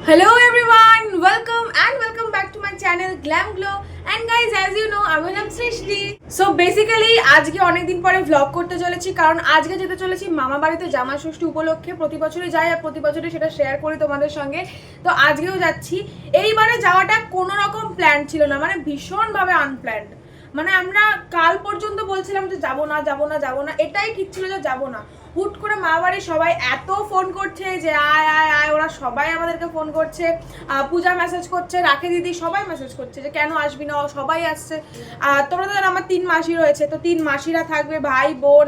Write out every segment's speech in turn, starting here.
Hello everyone, welcome back to my channel Glam Glow. And guys, as you know, আমি নাম সৃষ্টি। So basically আজকে অনেকদিন পরে ভ্লগ করতে চলেছি, কারণ আজকে যেতে চলেছি মামা বাড়িতে জামা ষষ্ঠী উপলক্ষে। প্রতি বছরই যাই আর প্রতি বছরই সেটা শেয়ার করি তোমাদের সঙ্গে। তো আজকেও যাচ্ছি। এইবারে যাওয়াটা কোনো রকম প্ল্যান ছিল না, মানে ভীষণভাবে আনপ্ল্যান্ড। মানে আমরা কাল পর্যন্ত বলছিলাম যে যাবো না, এটাই ঠিক ছিল যে যাবো না। হুট করে মা বাড়ির সবাই এত ফোন করছে যে আয় আয় আয়, ওরা সবাই আমাদেরকে ফোন করছে, পূজা মেসেজ করছে, রাখি দিদি সবাই মেসেজ করছে যে কেন আসবি না, সবাই আসছে। তোমরা তো আমার 3 মাসি রয়েছে, তো 3 মাসিরা থাকবে, ভাই বোন,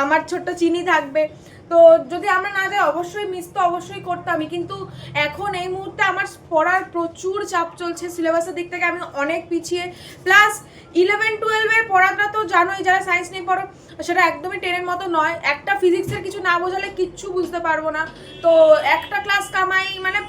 আমার ছোট্ট চিনি থাকবে। তো যদি আমরা না যাই অবশ্যই মিস তো অবশ্যই করতামই, কিন্তু এখন এই মুহূর্তে আমার পড়ার প্রচুর চাপ চলছে। সিলেবাসের দিক থেকে আমি অনেক পিছিয়ে, প্লাস 11-12-এর পড়াটা তো জানোই, যারা সায়েন্স নিয়ে পড়ো সেটা একদমই 10-এর মতো নয়। একটা ফিজিক্সের কিছু না বোঝালে কিচ্ছু বুঝতে পারবো না। তো একটা ক্লাস কামাই মানে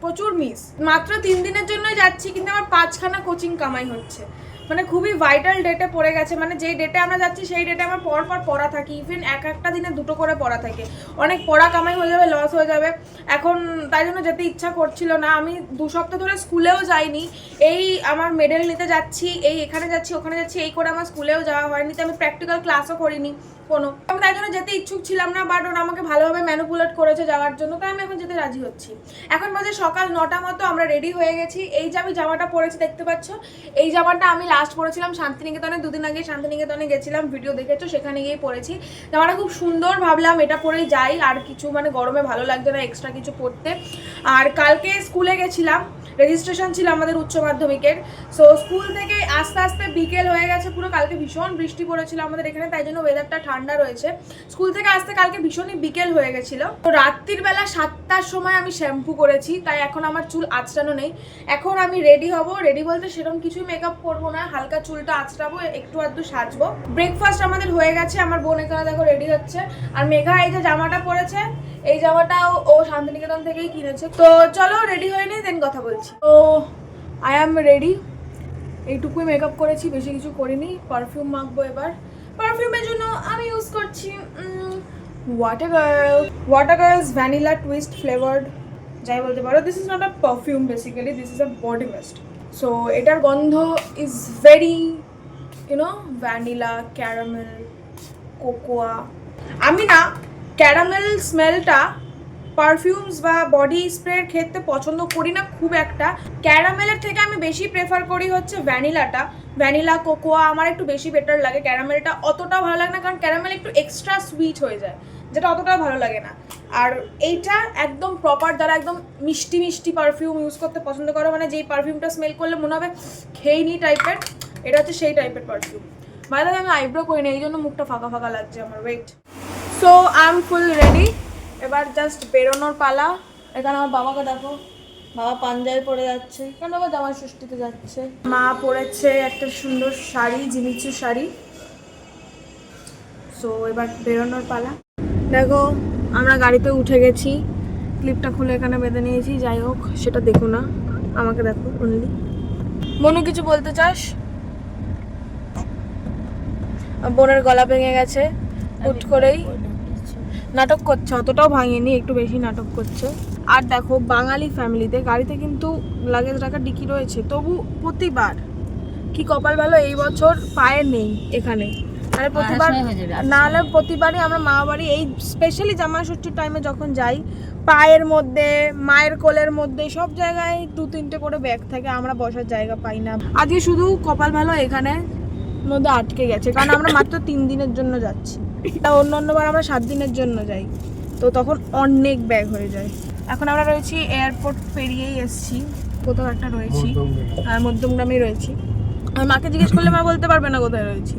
প্রচুর মিস। মাত্র 3 দিনের জন্যই যাচ্ছি, কিন্তু আমার 5খানা কোচিং কামাই হচ্ছে। মানে খুবই ভাইটাল ডেটে পড়ে গেছে, মানে যেই ডেটে আমরা যাচ্ছি সেই ডেটে আমার পর পড়া থাকে, ইভেন একটা দিনে 2টো করে পড়া থাকে। অনেক পড়া কামাই হয়ে যাবে, লস হয়ে যাবে। এখন তাই জন্য যেতে ইচ্ছা করছিল না। আমি 2 সপ্তাহ ধরে স্কুলেও যাইনি। এই আমার মেডেল নিতে যাচ্ছি, এখানে যাচ্ছি ওখানে যাচ্ছি, এই করে আমার স্কুলেও যাওয়া হয়নি। তো আমি প্র্যাকটিক্যাল ক্লাসও করিনি কোনো। আমি তাই জন্য যেতে ইচ্ছুক ছিলাম না, বাট ওরা আমাকে ভালোভাবে ম্যানিপুলেট করেছে যাওয়ার জন্য, তাই আমি এখন যেতে রাজি হচ্ছি। এখন বাজে সকাল 9টা মতো, আমরা রেডি হয়ে গেছি। এই যে আমি জামাটা পরেছি দেখতে পাচ্ছ, এই জামাটা আমি লাস্ট পরেছিলাম শান্তিনিকেতনে, 2 দিন আগে শান্তিনিকেতনে গেছিলাম, ভিডিও দেখেছো, সেখানে গিয়ে পরেছি। জামাটা খুব সুন্দর, ভাবলাম এটা পরেই যাই, আর কিছু মানে গরমে ভালো লাগছে না এক্সট্রা কিছু পরতে। আর কালকে স্কুলে গেছিলাম, রেজিস্ট্রেশন ছিল আমাদের উচ্চ মাধ্যমিকের। সো স্কুল থেকে আস্তে আস্তে বিকেল হয়ে গেছে পুরো। কালকে ভীষণ বৃষ্টি পড়েছিল আমাদের এখানে, তাই জন্য ওয়েদারটা ঠান্ডা রয়েছে। স্কুল থেকে আসতে কালকে ভীষণই বিকেল হয়ে গেছিল। তো রাত্রির বেলা 7টার সময় আমি শ্যাম্পু করেছি, তাই এখন আমার চুল আঁচড়ানো নেই। এখন আমি রেডি হব। রেডি বলতে সেরকম কিছুই মেকআপ করবো না, হালকা চুলটা আঁচড়াবো, একটু আধটু সাজবো। ব্রেকফাস্ট আমাদের হয়ে গেছে, আমার বোন এখানে দেখো রেডি হচ্ছে। আর মেঘা এই যে জামাটা পরেছে, এই জামাটাও ও শান্তিনিকেতন থেকেই কিনেছে। তো চলো রেডি হয়ে নিই, দেন কথা বলছি। তো আই অ্যাম রেডি। এইটুকুই মেকআপ করেছি, বেশি কিছু করিনি। পারফিউম মাখবো এবার। পারফিউমের জন্য আমি ইউজ করছি water girls vanilla twist flavoured, যাই বলতে পারো। This is not a perfume, basically this is a body mist. So এটার গন্ধ is very vanilla, caramel, cocoa. আমি না ক্যারামেল স্মেলটা পারফিউমস বা বডি স্প্রের ক্ষেত্রে পছন্দ করি না খুব একটা। ক্যারামেলের থেকে আমি বেশি প্রেফার করি হচ্ছে ভ্যানিলাটা। ভ্যানিলা, কোকোয়া আমার একটু বেশি বেটার লাগে। ক্যারামেলটা অতটাও ভালো লাগে না, কারণ ক্যারামেল একটু এক্সট্রা সুইট হয়ে যায়, যেটা অতটাও ভালো লাগে না। আর এইটা একদম প্রপার, যারা একদম মিষ্টি মিষ্টি পারফিউম ইউজ করতে পছন্দ করো, মানে যেই পারফিউমটা স্মেল করলে মনে হবে খেয়ে নি টাইপের, এটা হচ্ছে সেই টাইপের পারফিউম। বাইরে আমি আইব্রো করি না, এই জন্য মুখটা ফাঁকা ফাঁকা লাগছে আমার। Wait. So I am full ready. এবার জাস্ট বেরোনোর পালা। এখানে আমার বাবাকে দেখো, বাবা পাঞ্জাবি পরে যাচ্ছে, কেন বাবা জামাই ষষ্ঠীতে যাচ্ছে। মা পরেছে একটা সুন্দর শাড়ি, জিমিচু শাড়ি। সো এবার বেরোনোর পালা। দেখো আমরা গাড়িতে উঠে গেছি, ক্লিপটা খুলে এখানে বেঁধে নিয়েছি। যাই হোক, সেটা দেখো না, আমাকে দেখো অনলি। মনু কিছু বলতে চাস? বোনের গলা ভেঙে গেছে হুট করেই, নাটক করছে, অতটাও ভাঙেনি, একটু বেশি নাটক করছে। আর দেখো বাঙালি ফ্যামিলিতে গাড়িতে কিন্তু লাগেজ রাখার ডিকি রয়েছে, তবু প্রতিবার কি কপাল ভালো এই বছর পায়ে নেই এখানে। মানে প্রতিবার না হলে প্রতিবারই আমরা মা বাড়ি, এই স্পেশালি জামাই ষষ্ঠীর টাইমে যখন যাই, পায়ের মধ্যে, মায়ের কোলের মধ্যে, সব জায়গায় 2-3টে করে ব্যাগ থাকে, আমরা বসার জায়গা পাই না। আজকে শুধু কপাল ভালো এখানে মধ্যে আটকে গেছে, কারণ আমরা মাত্র 3 দিনের জন্য যাচ্ছি। তা অন্যবার আমরা 7 দিনের জন্য যাই, তো তখন অনেক ব্যাগ হয়ে যায়। এখন আমরা রয়েছি এয়ারপোর্ট পেরিয়েই এসছি, কোথাও একটা রয়েছি, আর মধ্যমগ্রামেই রয়েছি। আর মাকে জিজ্ঞেস করলে মা বলতে পারবে না কোথায় রয়েছি,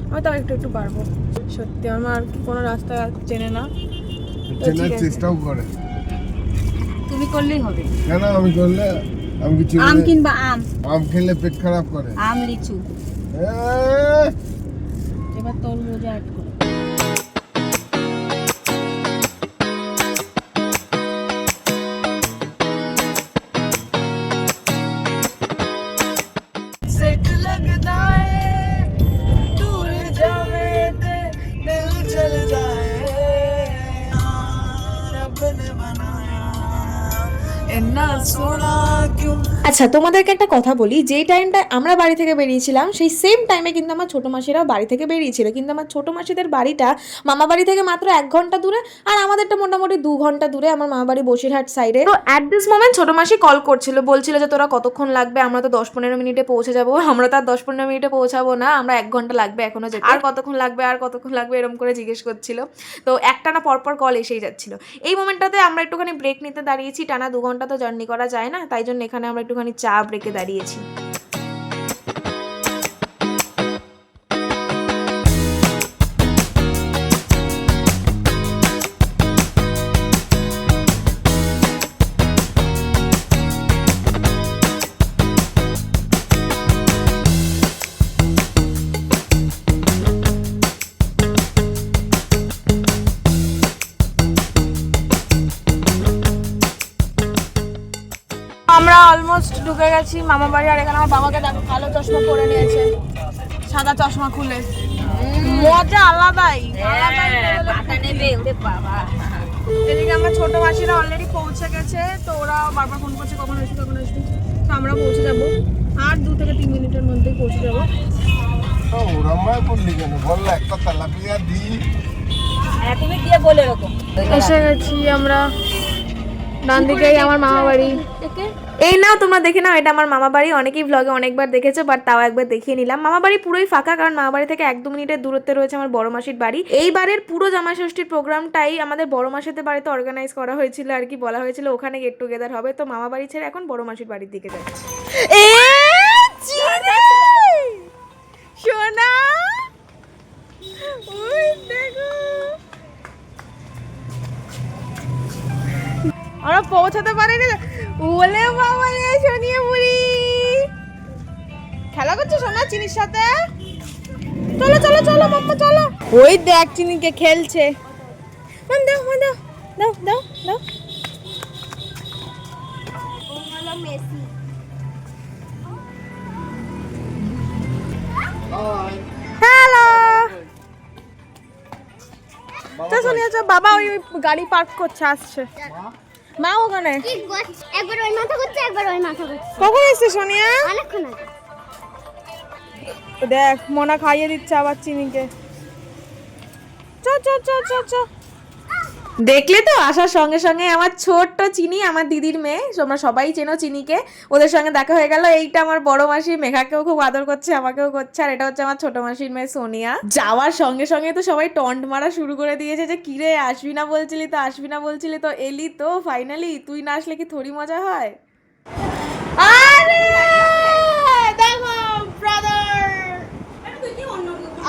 আমি তাও একটু পারবো। সত্যি আমার আর কি কোনো রাস্তা চেনে না, চেষ্টাও করে। তুমি করলেই হবে। কেন আমি করলে? আমি কিছু আম কিনবা, আম খেলে পেট খারাপ করে। আম, লিচু, এবার তরমুজ অ্যাড করো। আচ্ছা তোমাদেরকে একটা কথা বলি, যেই টাইমটা আমরা বাড়ি থেকে বেরিয়েছিলাম সেই সেম টাইমে কিন্তু আমার ছোটো মাসিরাও বাড়ি থেকে বেরিয়েছিল, কিন্তু আমার ছোটো মাসিদের বাড়িটা মামা বাড়ি থেকে মাত্র 1 ঘন্টা দূরে, আর আমাদেরটা মোটামুটি 2 ঘন্টা দূরে। আমার মামা বাড়ি বসিরহাট সাইডে। তো অ্যাট দিস মোমেন্ট ছোটো মাসি কল করছিল, বলছিল যে তোরা কতক্ষণ লাগবে, আমরা তো 10-15 মিনিটে পৌঁছে যাবো। আমরা তো আর 10-15 মিনিটে পৌঁছাবো না, আমরা 1 ঘন্টা লাগবে এখনো যেতে, আর কতক্ষণ লাগবে আর কতক্ষণ লাগবে এরকম করে জিজ্ঞেস করছিল। তো একটানা পরপর কল এসেই যাচ্ছিল। এই মোমেন্টটাতে আমরা একটুখানি ব্রেক নিতে দাঁড়িয়েছি, টানা 2 ঘন্টা তো জার্নি করা যায় না, তাই জন্য এখানে আমরা একটুখানি চা ব্রেকে দাঁড়িয়েছি। আমরা অলমোস্ট ঢুকে গেছি মামা বাড়ি, আর এখানে আমার বাবাকে দেখো কালো চশমা পরে নিয়েছে, সাদা চশমা খুলে। মজা আলাদাই এদিকে আমরা ছোট মাসিরা অলরেডি পৌঁছে গেছে, তো ওরা বারবার ফোন করছে কখন আসবি কখন আসবি। তো আমরা পৌঁছে যাবো আর 2 থেকে 3 মিনিটের মধ্যেই পৌঁছে যাবো। ওরামায় পড়লি কেন? বললা একটা তেলাপিয়া দি। তুমি দিয়ে বলে এরকম এসে গেছি আমরা, ডান দিকেই আমার মামা বাড়ি। এই নাও তোমরা দেখে নাও, এটা আমার মামা বাড়ি। অনেকেই ব্লগে অনেকবার দেখেছো, বাট তাও একবার দেখিয়ে নিলাম। মামা বাড়ি পুরোই ফাঁকা, কারণ মামা বাড়ি থেকে 1-2 মিনিটের দূরত্বে রয়েছে আমার বড় মাসির বাড়ি। এইবারের পুরো জামাই ষষ্ঠীর প্রোগ্রামটাই আমাদের বড় মাসিদের বাড়িতে অর্গানাইজ করা হয়েছিল আর কি, বলা হয়েছিল ওখানে গেট টুগেদার হবে। তো মামা বাড়ি ছেড়ে এখন বড় মাসির বাড়ির দিকে যাচ্ছি। সোনা ওই দেখো, আমরা পৌঁছাতে পারিনি বলে বাবা রে। সোনিয়া বুড়ি খেলা করছে সোনা চিনির সাথে, চলো চলো চলো মাম্মা চলো। ওই দেখ চিনিকে খেলছে, দাও দাও দাও দাও দাও দাও। হ্যালো তো সোনিয়া চল, বাবা ওই গাড়ি পার্ক করছে, আসছে মা ওখানে। একবার ওই মাথা করছে একবার ওই মাথা করছে। কখন এসছে সোনিয়া? অনেকক্ষণ আগে। দেখ মোনা খাইয়ে দিচ্ছে আবার চিনিকে। চ চ চ চ চ। দেখলে তো আসার সঙ্গে সঙ্গে আমার ছোট্ট চিনি, আমার দিদির মেয়ে, তোমরা সবাই চেনো চিনিকে, ওদের সঙ্গে দেখা হয়ে গেল। এইটা আমার বড় মাসি, মেঘাকেও খুব আদর করছে, আমাকেও করছে। আর এটা হচ্ছে আমার ছোট মাসির মেয়ে সোনিয়া। যাওয়ার সঙ্গে সঙ্গে তো সবাই টন্ট মারা শুরু করে দিয়েছে যে কিরে আসবি না বলছিলি তো, আসবি না বলছিলি তো, এলি তো ফাইনালি। তুই না আসলে কি থোড়ি মজা হয়? আরে দেখো ব্রাদার,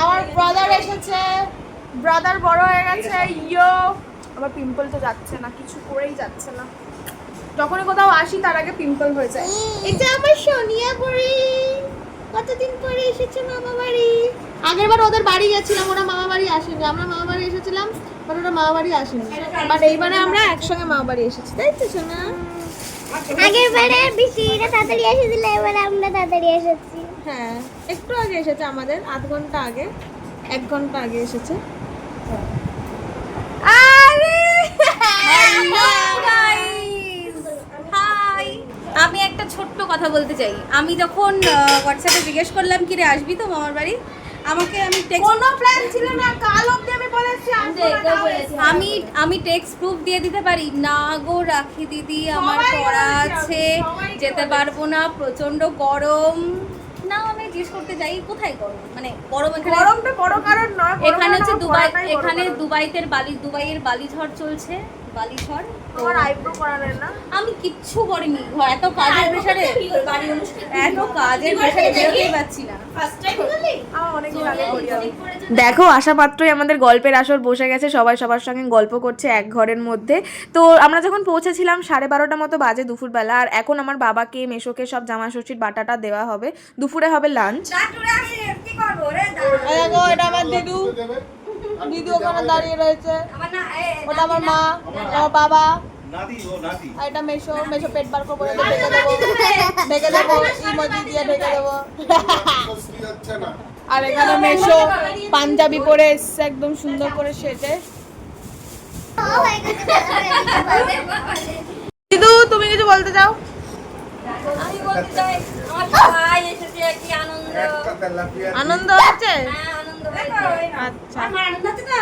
আমার ব্রাদার এসেছে, ব্রাদার বড় হয়ে গেছে। ইয়ো আমার পিম্পল তো যাচ্ছে না, কিছু করেই যাচ্ছে না। যখনই কোথাও আসি তার আগে পিম্পল হয়ে যায়। এটা আমার সোনিয়া বুড়ি, কতদিন পরে এসেছে মামা বাড়ি। আগের বার ওদের বাড়ি গেছিলাম, ওরা মামা বাড়ি আসেনি, আমরা মামা বাড়ি এসেছিলাম, বাট ওরা মামা বাড়ি আসেনি। বাট এইবারে আমরা একসঙ্গে মামা বাড়ি এসেছি, তাই তো সোনা? আগের বারে বৃষ্টিটা তাড়াতাড়ি এসেছিল, এবারে আমরা তাড়াতাড়ি এসেছি। হ্যাঁ একটু আগে এসেছে, আমাদের 1/2 ঘন্টা আগে, 1 ঘন্টা আগে এসেছে। আরে হাই, আমি একটা ছোট্ট কথা বলতে চাই। আমি যখন হোয়াটসঅ্যাপে জিজ্ঞেস করলাম কি রে আসবি তো মামার বাড়ি, আমাকে আমি কোনো প্ল্যান ছিল না, কাল অবধি আমি বলেছি আমি টেক্সট প্রুফ দিয়ে দিতে পারি না গো রাখি দিদি, আমার পড়া আছে, যেতে পারবো না, প্রচন্ড গরম। না আমি জিজ্ঞেস করতে যাই কোথায় গরম, মানে গরম এখানে, গরমটা বড় কারণ নয়, এখানে হচ্ছে দুবাই, এখানে দুবাইয়ের বালিঝড় চলছে, বালিঝড়। তোমার আইব্রো করানোর না, আমি কিচ্ছু করিনি, এত কাজের প্রেসারে বেরোতেই পারছি না। দেখো আসা মাত্রই আমাদের গল্পের আসর বসে গেছে, সবাই সবার সঙ্গে গল্প করছে এক ঘরের মধ্যে। তো আমরা যখন পৌঁছেছিলাম 12:30 মতো বাজে দুপুরবেলা, আর এখন আমার বাবাকে মেশোকে সব জামাই ষষ্ঠীর বাটাটা দেওয়া হবে, দুপুরে হবে লাঞ্চ। এটা আমার দিদু, দিদু ওখানে দাঁড়িয়ে রয়েছে, ওটা আমার মা, আমার বাবা, আর এটা মেশো, মেশো পেট বার করে ঢেকে দেবো, ইমোজি দিয়ে ঢেকে দেবো। আর এখানে মেশো পাঞ্জাবি পরে এসছে একদম সুন্দর করে সেজে। দিদু তুমি কিছু বলতে চাও? আমি বলতে চাই আমার ভাই এসেছে, কি আনন্দ। একটা তেলাপিয়া আনন্দ হচ্ছে? হ্যাঁ, আনন্দ দেখো, হয়েছে। আচ্ছা আমার আনন্দ হচ্ছে তো,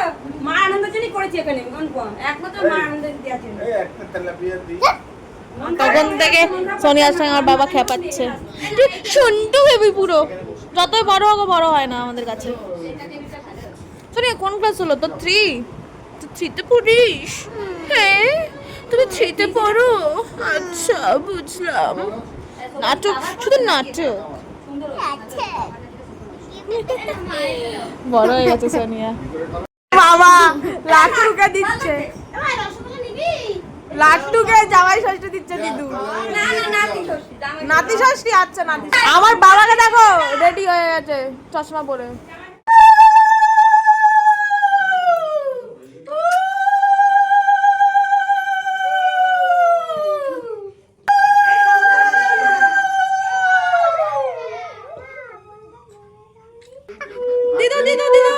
মা আনন্দের জন্যই করেছি এখানে কনফার্ম, একমাত্র মা আনন্দ দেওয়ার জন্য। এই একটা তেলাপিয়া দিই। তখন থেকে সোনিয়ার সঙ্গে আমার বাবা খেপাচ্ছে। তুই শুনটু বেবি পুরো, যতই বড় হোক বড় হয় না আমাদের কাছে। সোনিয়া কোন ক্লাস হলো তো? 3? তো 3-তে পড়িস? হ্যাঁ তুমি 3-তে পড়ো? আচ্ছা বুঝলাম। নাটক, শুধু নাটক। বড় হয়ে গেছে সোনিয়া। বাবা লাট্টুকে দিচ্ছে, লাট্টুকে জামাই ষষ্ঠী দিচ্ছে দিদু। না না নাতি ষষ্ঠী, জামাই নাতি ষষ্ঠী? আচ্ছা নাতি। আমার বাবাকে দেখো রেডি হয়ে গেছে চশমা পরে। দিদু দিদু দিদু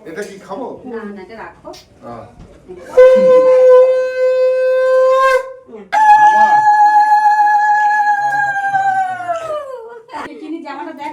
এটা কি খাবো? না না এটা রাখো। আহ।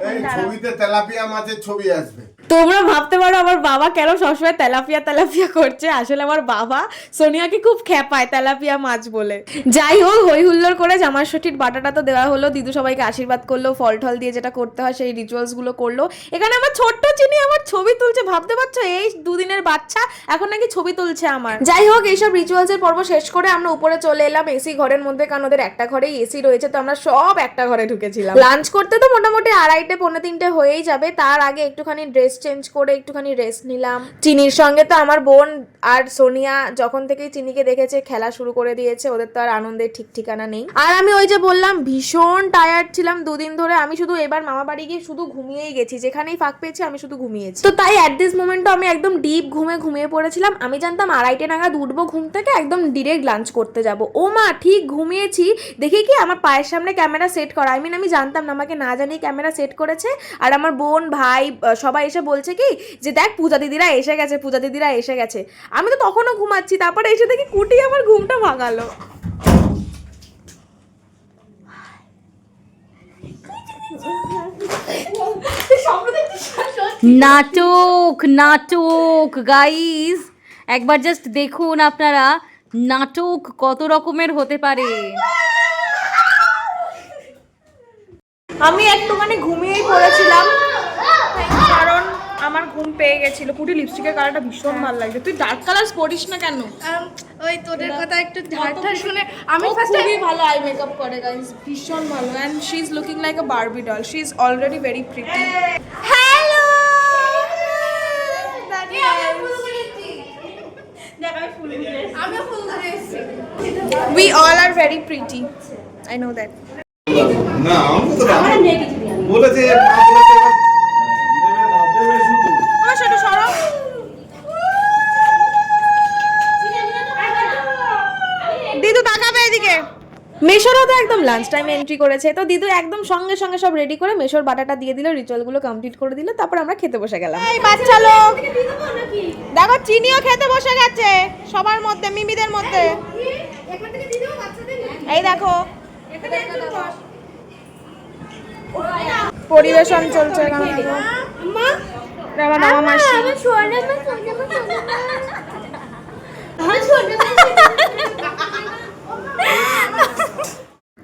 এই ছবিতে তেলাপিয়া মাছের ছবি আসবে। তোমরা ভাবতে পারো আমার বাবা কেন সবসময় তেলাপিয়া তেলাপিয়া করছে। আসলে আমার বাবা সোনিয়াকে খুব খেপায় তেলাপিয়া মাছ বলে। যাই হোক, হই হুল্লোড় করে জামাই ষষ্ঠীর বাটাটা তো দেওয়া হলো, দিদু সবাইকে আশীর্বাদ করলো, ফল ঠল দিয়ে যেটা করতে হয় সেই রিচুয়ালস গুলো করলো। এখানে আমার ছোট্ট চিনি আমার ছবি তুলছে, ভাবতে পারছো এই 2 দিনের বাচ্চা এখন নাকি ছবি তুলছে আমার। যাই হোক, এইসব রিচুয়ালস এর পর্ব শেষ করে আমরা উপরে চলে এলাম এসি ঘরের মধ্যে, কারণ ওদের একটা ঘরেই এসি রয়েছে, তো আমরা সব একটা ঘরে ঢুকেছিলাম। লাঞ্চ করতে তো মোটামুটি 2:30 পৌনে 3টে হয়েই যাবে। তার আগে একটুখানি ড্রেস চেঞ্জ করে একটুখানি রেস্ট নিলাম। চিনির সঙ্গে তো আমার বোন আর সোনিয়া যখন থেকেই চিনিকে দেখেছে খেলা শুরু করে দিয়েছে, ওদের তো আর আনন্দের ঠিক ঠিকানা নেই। আর আমি ওই যে বললাম ভীষণ টায়ার্ড ছিলাম 2 দিন ধরে। আমি শুধু এবার মামা বাড়ি গিয়ে শুধু ঘুমিয়েই গেছি, যেখানেই ফাঁক পেয়েছি আমি শুধু ঘুমিয়েছি। তো তাই অ্যাট দিস মোমেন্টও আমি একদম ডিপ ঘুমিয়ে পড়েছিলাম। আমি জানতাম 2:30 নাগাদ উঠবো ঘুম থেকে, একদম ডিরেক্ট লাঞ্চ করতে যাব। ও মা, ঠিক ঘুমিয়েছি দেখি কি আমার পায়ের সামনে ক্যামেরা সেট করা। আমি জানতাম না, আমাকে না জানি ক্যামেরা সেট করেছে। আর আমার বোন ভাই সবাই এসে বলছে কি যে দেখ পূজা দিদিরা এসে গেছে, পূজা দিদিরা এসে গেছে। আমি তো তখনও ঘুমাচ্ছি, তারপরে এসে দেখি কুটি আমার ঘুমটা ভাঙালো। নাটক নাটক গাইস, একবার জাস্ট দেখুন আপনারা নাটক কত রকমের হতে পারে। আমি একটুখানি ঘুমিয়েই পড়েছিলাম কারণ আমার ঘুম পেয়ে গেছিল। পুটি লিপস্টিকের কালারটা ভীষণ ভালো লাগছে। তুই ডার্ক কালার পরিস না কেন? ওই তোদের কথা একটু ঝাড়টা শুনে আমি খুবই ভালো আই মেকআপ করে গাইস, ভীষণ ভালো। And she is looking like a Barbie doll. She is already very pretty. Hello we all are very pretty, I know that. না আমি তো বলেছে মা বলেছে দেবে শুধু। আমার সেটা সরো। দিদু তাকাবে এদিকে। মেশোরও তো একদম লাঞ্চ টাইমে এন্ট্রি করেছে, তো দিদু একদম সঙ্গে সঙ্গে সব রেডি করে মেশোর বাটাটা দিয়ে দিল, রিচুয়ালগুলো কমপ্লিট করে দিল, তারপর আমরা খেতে বসে গেলাম। এই বাচ্চা লোক দেখো, চিনিও খেতে বসে গেছে সবার মধ্যে, মিমিদের মধ্যে। এই দেখো পরিবেশন চলছে এখানে। আমার মামা মাসি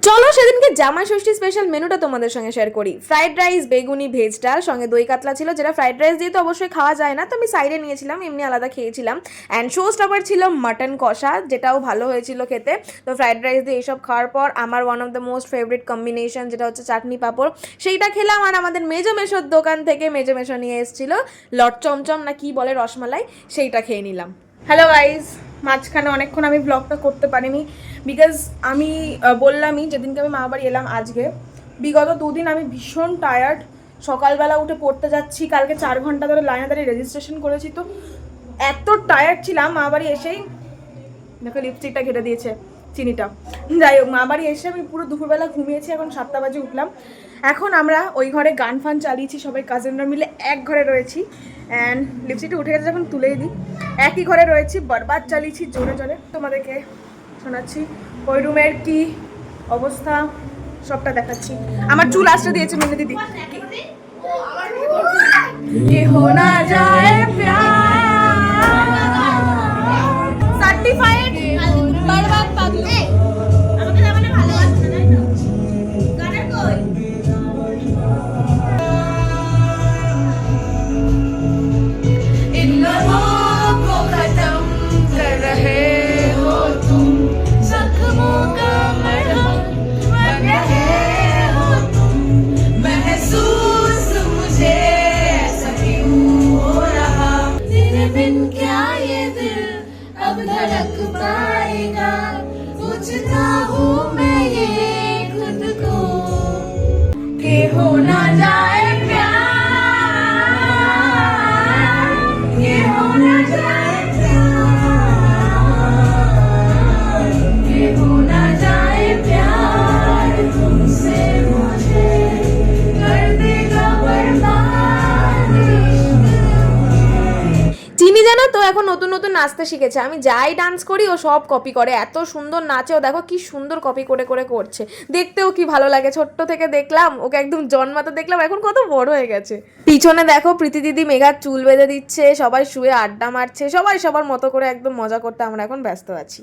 চলো সেদিনকে জামাই ষষ্ঠী স্পেশাল মেনুটা তোমাদের সঙ্গে শেয়ার করি। ফ্রাইড রাইস, বেগুনি, ভেজ ডাল, সঙ্গে দই কাতলা ছিল, যেটা ফ্রাইড রাইস দিয়ে তো অবশ্যই খাওয়া যায় না, তো আমি সাইডে নিয়েছিলাম, এমনি আলাদা খেয়েছিলাম। অ্যান্ড শো স্টপার ছিল মাটন কষা, যেটাও ভালো হয়েছিল খেতে। তো ফ্রাইড রাইস দিয়ে এইসব খাওয়ার পর আমার one of the most favourite combination যেটা হচ্ছে চাটনি পাঁপড়, সেইটা খেলাম। আর আমাদের মেজো মেশোর দোকান থেকে মেজো মেশো নিয়ে এসেছিল লট চমচম না কি বলে রসমালাই, সেইটা খেয়ে নিলাম। হ্যালো গাইজ, মাঝখানে অনেকক্ষণ আমি ব্লগটা করতে পারিনি বিকজ আমি বললামই যেদিনকে আমি মা বাড়ি এলাম আজকে, বিগত 2 দিন আমি ভীষণ টায়ার্ড। সকালবেলা উঠে পড়তে যাচ্ছি, কালকে 4 ঘন্টা ধরে লাইনে দাঁড়িয়ে রেজিস্ট্রেশন করেছি, তো এত টায়ার্ড ছিলাম। মা বাড়ি এসেই দেখো লিপস্টিকটা ঘেটে দিয়েছে চিনিটা। যাই হোক, মা বাড়ি এসে আমি পুরো দুপুরবেলা ঘুমিয়েছি, এখন 7টা বাজে উঠলাম। এখন আমরা ওই ঘরে গান ফান চালিয়েছি, সবাই কাজিনরা মিলে এক ঘরে রয়েছি। অ্যান্ড লিপস্টিকটা উঠে গেছে, যখন তুলেই দিই। একই ঘরে রয়েছি, বরবাদ চালিয়েছি জোরে জোরে। তোমাদেরকে শোনাচ্ছি ওই রুমের কি অবস্থা, সবটা দেখাচ্ছি। আমার চুল আসতে দিয়েছে মিনে দিদি। কে হো না যায় সার্টিফাইড বরবাদ পাগলু। আমাকে মানে ভালোবাসে না, তাই তো? গানের কই? इन लम्हों को खत्म कर रहे हो तुम, जख्मों का मरहम बन रहे हो तुम, महसूस मुझे ऐसा क्यों हो रहा, तेरे बिन क्या ये दिल अब धड़क पाएगा, पूछता हूँ मैं ये खुद को कि हो ना जाए प्यार, ये हो ना जाए प्यार, ये हो ना जाए प्यार तुमसे मुझे कर देगा बर्बाद। চিনি জানো তো এখন নতুন নতুন নাচতে শিখেছে। আমি যাই ডান্স করি ও সব কপি করে, এত সুন্দর নাচে ও, দেখো কি সুন্দর কপি করে করে করছে, দেখতেও কি ভালো লাগে। ছোট্ট থেকে দেখলাম ওকে, একদম জন্মাতে দেখলাম, এখন কত বড় হয়ে গেছে। পিছনে দেখো প্রীতি দিদি মেঘার চুল বেঁধে দিচ্ছে, সবাই শুয়ে আড্ডা মারছে, সবাই সবার মতো করে একদম মজা করতে আমরা এখন ব্যস্ত আছি।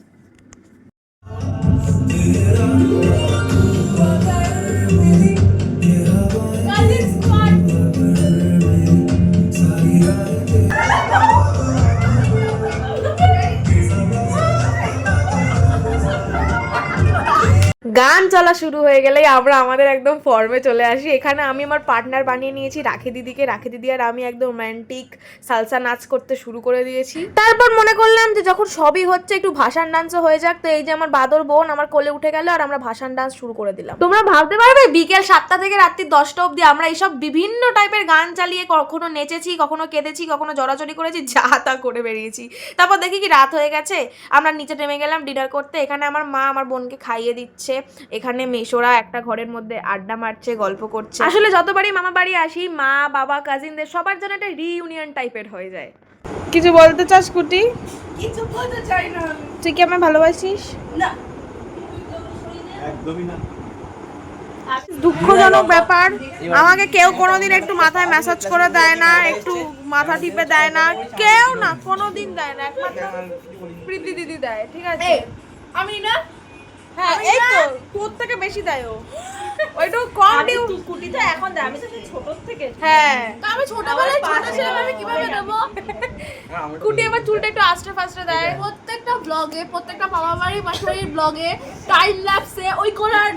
গান চলা শুরু হয়ে গেলেই আমরা আমাদের একদম ফর্মে চলে আসি। এখানে আমি আমার পার্টনার বানিয়ে নিয়েছি রাখি দিদিকে। রাখি দিদি আর আমি একদম রোম্যান্টিক সালসা নাচ করতে শুরু করে দিয়েছি। তারপর মনে করলাম যে যখন সবই হচ্ছে একটু ভাসান ডান্সও হয়ে যাক। তো এই যে আমার বাদর বোন আমার কোলে উঠে গেল আর আমরা ভাসান ডান্স শুরু করে দিলাম। তোমরা ভাবতে পারবে বিকেল 7টা থেকে রাত্রি 10টা অবধি আমরা এইসব বিভিন্ন টাইপের গান চালিয়ে কখনো নেচেছি, কখনো কেঁদেছি, কখনো জড়াজড়ি করেছি, যা তা করে বেরিয়েছি। তারপর দেখি কি রাত হয়ে গেছে, আমরা নিচে নেমে গেলাম ডিনার করতে। এখানে আমার মা আমার বোনকে খাইয়ে দিচ্ছে, এখানে মেশোরা একটা ঘরের মধ্যে আড্ডা মারছে, গল্প করছে। আসলে যতবারই মামা বাড়ি আসি মা বাবা কাজিনদের সবার জন্য একটা রিইউনিয়ন টাইপের হয়ে যায়। কিছু বলতে চাস কুটি? কিছু বলতে চাই না। তুই কি আমায় ভালোবাসিস? না, একদমই না। দুঃখজনক ব্যাপার, আমাকে কেউ কোনোদিন একটু মাথায় ম্যাসাজ করে দেয় না, একটু মাথা টিপে দেয় না, কেউ না, কোনোদিন দেয় না, একমাত্র প্রীতি দিদি দেয়। ঠিক আছে, আমি না। হ্যাঁ এই তো তোর থেকে বেশি দেয় ও, ওইটু কম দিও। কুটি তো এখন দেয়, আমি তো ছোট থেকে। হ্যাঁ আমি ছোটবেলায় ছোট ছিলাম, আমি কিভাবে দেবো? কুটি আবার চুলটা একটু আস্তে ফাস্তে দেয়। প্রত্যেকটা ব্লগে, প্রত্যেকটা মামা বাড়ি বাসাবাড়ির ব্লগে টাইম ল্যাপসে ওই কোলার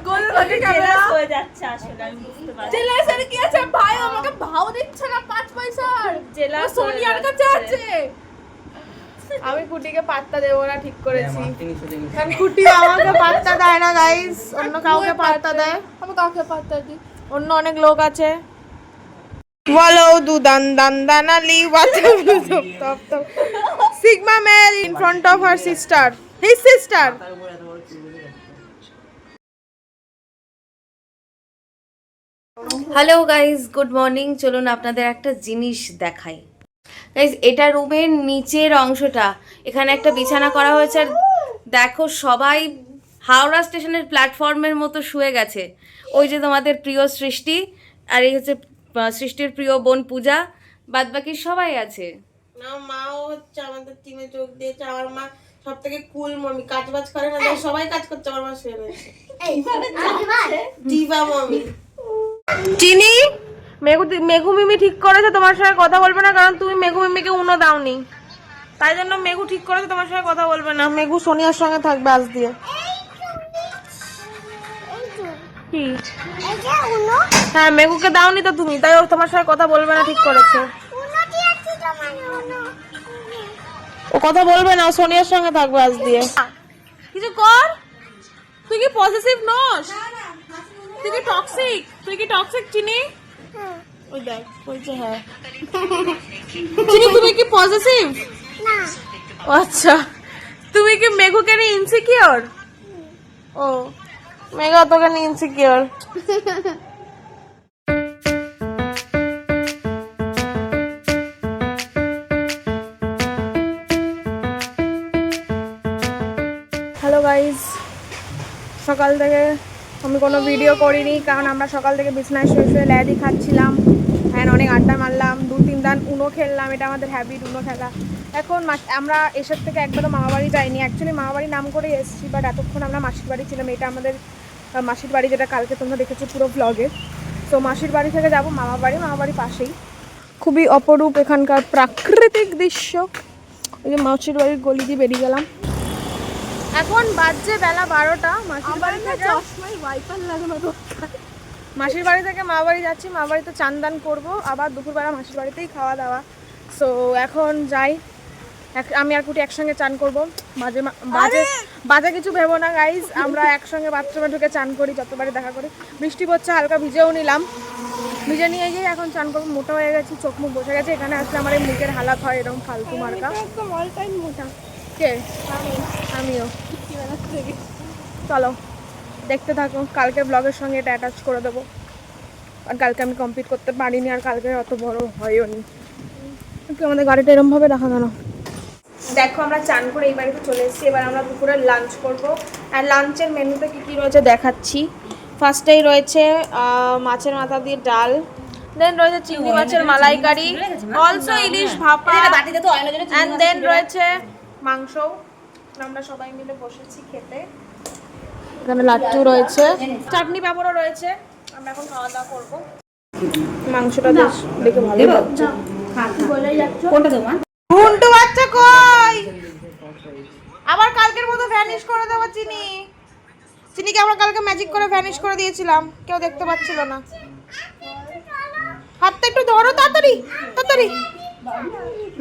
গোল থাকে ক্যামেরা হয়ে যাচ্ছে আসলে আমি বুঝতে পারছি। জেলাস আর কি আছে ভাই, আমাকে ভাও দিচ্ছে না 5 পয়সার। জেলাস ও সোনিয়ার কাছে আছে। আমি কুটিকে পাত্তা দেবো না, ঠিক করেছি। কারণ কুটি আমাকে পাত্তা দেয় না গাইস, অন্য কাউকে পাত্তা দেয়। আমি কাউকে পাত্তা দিই? অন্য অনেক লোক আছে। বলো দুদান দান দানালি water top top sigma male in front of her sister, his sister. Hello guys, good morning. চলুন আপনাদের একটা জিনিস দেখাই। গাইজ এটা রুমের নিচের অংশটা, এখানে একটা বিছানা করা হয়েছে। আর দেখো সবাই হাওড়া স্টেশনের প্ল্যাটফর্মের মতো শুয়ে গেছে। ওই যে তোমাদের প্রিয় সৃষ্টি, আর এই হচ্ছে সৃষ্টির প্রিয় বোন পূজা, বাদ বাকি সবাই আছে। না মাও হচ্ছে আমাদের টিমে যোগ দিয়েছে। আমার মা সব থেকে কুল মমি, কাজ বাজ করে না, সবাই কাজ করছে, আমার মা শুয়ে রয়েছে। দিবা মমি। চিনি মেঘু মিমি ঠিক করেছে তোমার সঙ্গে কথা বলবে না, কারণ তুমি মেঘু মিমিকে উনো দাওনি, তাই জন্য মেঘু ঠিক করেছে তোমার সঙ্গে কথা বলবে না। মেঘু সোনিয়ার সঙ্গে থাকবে আজ দিয়ে। কি? হ্যাঁ মেঘুকে দাওনি তো তুমি, তাই ও তোমার সঙ্গে কথা বলবে না, ঠিক করেছে। ও কথা বলবে না, ও সোনিয়ার সঙ্গে থাকবে আজ দিয়ে। কিছু কর, তুই কি পজিটিভ নস? তুই কি টক্সিক? তুই কি টক্সিক চিনি? ওই দেখ বলছে হ্যাঁ। চিনি তুমি কি পজিটিভ? না আচ্ছা, তুমি কি মেঘুকে নিয়ে ইনসিকিউর? ও মেঘা তোকে নিয়ে ইনসিকিউর। হ্যালো গাইজ, সকাল থেকে আমি কোনো ভিডিও করিনি কারণ আমরা সকাল থেকে বিছনায় শুয়ে শুয়ে ল্যাদি খাচ্ছিলাম অ্যান্ড অনেক আড্ডা মারলাম, 2-3 দান উনো খেললাম, এটা আমাদের হ্যাবিট উনো খেলা। এখন আমরা এসব থেকে একবারও মামাবাড়ি যাইনি, অ্যাকচুয়ালি মামাবাড়ি নাম করে এসেছি, বাট এতক্ষণ আমরা মাসির বাড়ি ছিলাম। এটা আমাদের মাসির বাড়ি, যেটা কালকে তোমরা দেখেছো পুরো ব্লগে। তো মাসির বাড়ি থেকে যাবো মামাবাড়ি পাশেই। খুবই অপরূপ এখানকার প্রাকৃতিক দৃশ্য। ওই যে মাসির বাড়ির গলি দিয়ে বেরিয়ে গেলাম। এখন বাজছে বেলা 12টা। মাসির বাড়ি থেকে মামা বাড়ি যাচ্ছি, মামা বাড়িতে চান দান করবো, আবার দুপুরবেলা মাসির বাড়িতেই খাওয়া দাওয়া। সো এখন যাই, আমি আর কুটি একসঙ্গে চান করবো। বাজে কিছু ভেবো না গাইজ, আমরা একসঙ্গে বাথরুমে ঢুকে চান করি, যতবারই দেখা করি। বৃষ্টি পড়ছে, হালকা ভিজেও নিলাম, ভিজে নিয়ে গিয়ে এখন চান করবো। মোটা হয়ে গেছি, চোখ মুখ বসে গেছে, এখানে আসলে আমার এই মুখের হালাত হয় এরকম ফালতু মার্কা। কে? আমিও। চলো দেখতে থাকো, কালকের ব্লগের সঙ্গে এটা অ্যাটাচ করে দেবো। আর কালকে আমি কমপ্লিট করতে পারিনি, আর কালকে অত বড় হয়ও নি। কিন্তু আমাদের গাড়িটা এরমভাবে রাখা কেন? দেখো আমরা চান করে এই বাড়িতে চলে এসেছি, এবার আমরা দুপুরে লাঞ্চ করব। আর লাঞ্চের মেনুতে কী কী রয়েছে দেখাচ্ছি। ফার্স্টেই রয়েছে মাছের মাথা দিয়ে ডাল, দেন রয়েছে চিংড়ি মাছের মালাইকারি, অলসো ইলিশ ভাপা, অ্যান্ড দেন রয়েছে মাংস। আমরা সবাই মিলে বসেছি খেতে। এখানে লাড্ডু রয়েছে, চাটনি পাঁপড়ও রয়েছে। আমরা এখন খাওয়া দাওয়া করবো। মাংসটা দেখে ভালো লাগছে। ঘুন্টু বাচ্চা কই? আবার কালকের মতো ভ্যানিশ করে দেবো চিনিকে আমরা কালকে ম্যাজিক করে ভ্যানিশ করে দিয়েছিলাম, কেউ দেখতে পাচ্ছিল না। হাতটা একটু ধরো, তাড়াতাড়ি তাড়াতাড়ি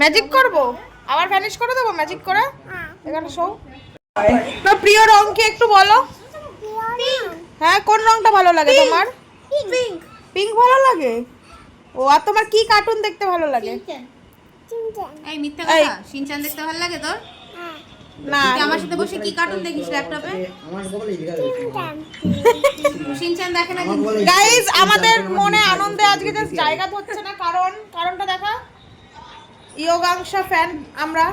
ম্যাজিক করবো, আবার ভ্যানিশ করে দেবো ম্যাজিক করে। এখানে শো না, প্রিয় রং কি একটু বলো? হ্যাঁ, কোন রংটা ভালো লাগে তোমার? পিঙ্ক ভালো লাগে। ও, আর তোমার কি কার্টুন দেখতে ভালো লাগে? এই মিথ্যা কথা, শিনচান দেখতে ভালো লাগে তোর? না, তুই আমার সাথে বসে কি কার্টুন দেখিস ল্যাপটপে? শিনচান দেখে না কিন্তু। গাইস, আমাদের মনে আনন্দে আজকে জাস্ট জায়গা হচ্ছে না, কারণটা দেখা। ইয়োগাংশা ফ্যান আমরা।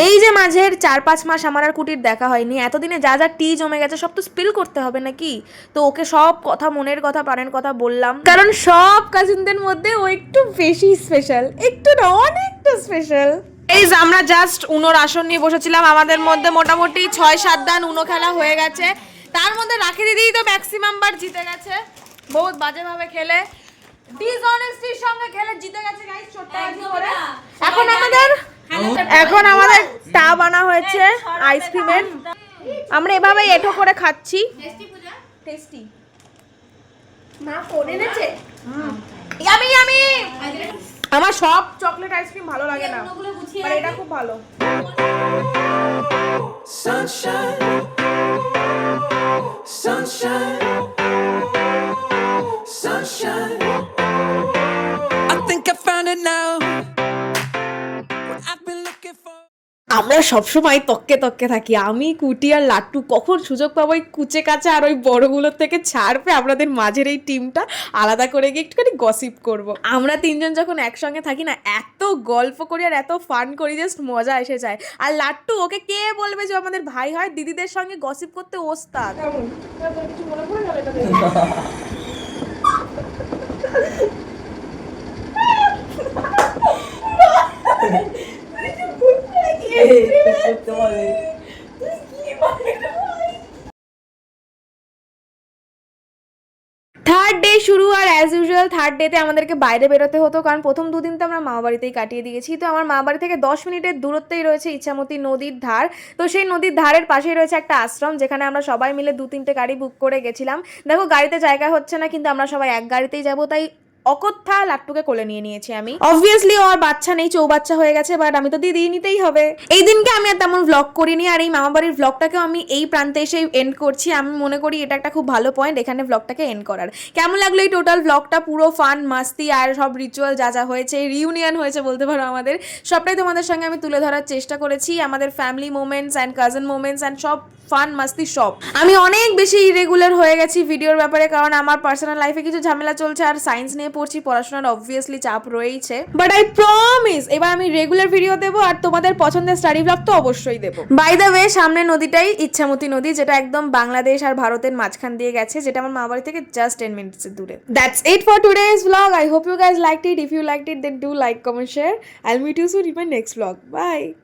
এই যে মাঝের 4-5 মাস আমার আর কুটির দেখা হয়নি, এতদিনে যা যা টি জমে গেছে সব তো স্পিল করতে হবে নাকি। তো ওকে সব কথা, মনের কথা, প্রাণের কথা বললাম, কারণ সব কাজিনদের মধ্যে ও একটু বেশি স্পেশাল, একটু না অনেকটা স্পেশাল। এই আমরা জাস্ট উনোর আসন নিয়ে বসেছিলাম, আমাদের মধ্যে মোটামুটি 6-7 দান উনো খেলা হয়ে গেছে। তার মধ্যে রাখি দিদিই তো ম্যাক্সিমাম বার জিতে গেছে, বহুত বাজেভাবে খেলে, ডিসঅনেস্টির সঙ্গে খেলে জিতে গেছে গাইস, ছোট্ট করে। এখন আমাদের টাব আনা হয়েছে আইসক্রিমের, আমরা এভাবে এঁটো করে খাচ্ছি। টেস্টি মা করে এনেছে, ইয়ামি ইয়ামি। আমার সব চকলেট আইসক্রিম ভালো লাগে না, আর এটা খুব ভালো। Sunshine, sunshine, sunshine. I think I found it now. What I've been looking for. আমরা সবসময় তককে তককে থাকি, আমি কুটি আর লাট্টু, কখন সুযোগ পাবো এই কুচে কাচা আর ওই বড়গুলোর থেকে ছাড় পেয়ে আপনাদের মাঝের এই টিমটা আলাদা করে গিয়ে একটুখানি গসিপ করব। আমরা তিনজন যখন একসঙ্গে থাকি না, এত গল্প করি আর এত ফান করি, জাস্ট মজা এসে যায়। আর লাট্টু, ওকে কে বলবে যে আমাদের ভাই হয়? দিদিদের সঙ্গে গসিপ করতে ওস্তাদ। থার্ড ডে শুরু, আর অ্যাজ ইউজুয়াল থার্ড ডেতে আমাদেরকে বাইরে বেরোতে হতো, কারণ প্রথম দুদিন তো আমরা মামা বাড়িতেই কাটিয়ে দিয়েছি। তো আমার মামা বাড়ি থেকে 10 মিনিটের দূরত্বেই রয়েছে ইচ্ছামতি নদীর ধার। তো সেই নদীর ধারের পাশেই রয়েছে একটা আশ্রম, যেখানে আমরা সবাই মিলে 2-3টে গাড়ি বুক করে গেছিলাম। দেখো গাড়িতে জায়গা হচ্ছে না, কিন্তু আমরা সবাই এক গাড়িতেই যাবো, তাই অকথা লাট্টুকে কোলে নিয়ে নিয়েছি আমি। অবভিয়াসলি ওর বাচ্চা নেই, চৌবাচ্চা হয়ে গেছে, বাট আমি তো দিয়ে নিতেই হবে। এই দিনকে আমি আর তেমন ব্লগ করিনি, আর এই মামাবাড়ির ব্লগটাকেও আমি এই প্রান্তে এসে এন্ড করছি। আমি মনে করি এটা একটা খুব ভালো পয়েন্ট এখানে ব্লগটাকে এন্ড করার। কেমন লাগলো এই টোটাল ব্লগটা? পুরো ফান মাস্তি আর সব রিচুয়াল যা যা হয়েছে, রিউনিয়ন হয়েছে বলতে পারো আমাদের, সবটাই তোমাদের সঙ্গে আমি তুলে ধরার চেষ্টা করেছি। আমাদের family moments and cousin moments and সব ফান মাস্তি সব। আমি অনেক বেশি ইরেগুলার হয়ে গেছি ভিডিওর ব্যাপারে, কারণ আমার পার্সোনাল লাইফে কিছু ঝামেলা চলছে, আর সায়েন্স নিয়ে পড়ছি, পড়াশোনার অবভিয়াসলি চাপ রয়েছে। বাট আই প্রমিস এবার আমি রেগুলার ভিডিও দেবো, আর তোমাদের পছন্দের স্টাডি ব্লগ তো অবশ্যই দেবো। বাই দ্য ওয়ে, সামনে নদীটাই ইচ্ছামতি নদী, যেটা একদম বাংলাদেশ আর ভারতের মাঝখান দিয়ে গেছে, যেটা আমার মা বাড়ি থেকে জাস্ট 10 মিনিটসের দূরে। That's it for today's vlog. I hope you guys liked it. If you liked it, then do like, comment, share. I'll meet you soon in my next vlog. Bye.